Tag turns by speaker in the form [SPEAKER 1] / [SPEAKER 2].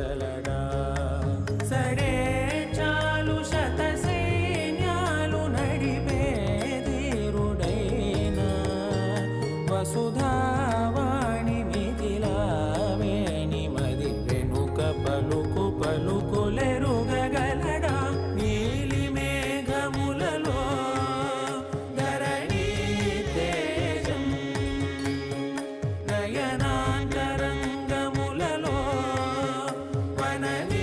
[SPEAKER 1] ఎరుగగలడా సడే చాలు శత సైన్యాలు నడిపే ధీరుడైన వసుధావాణి మిథిలావేణి మది వెనుక పలుకు పలుకులెరుగగలడా నీలి మేఘములలో ధరణి తేజం నయనాంతరంగములలో వనని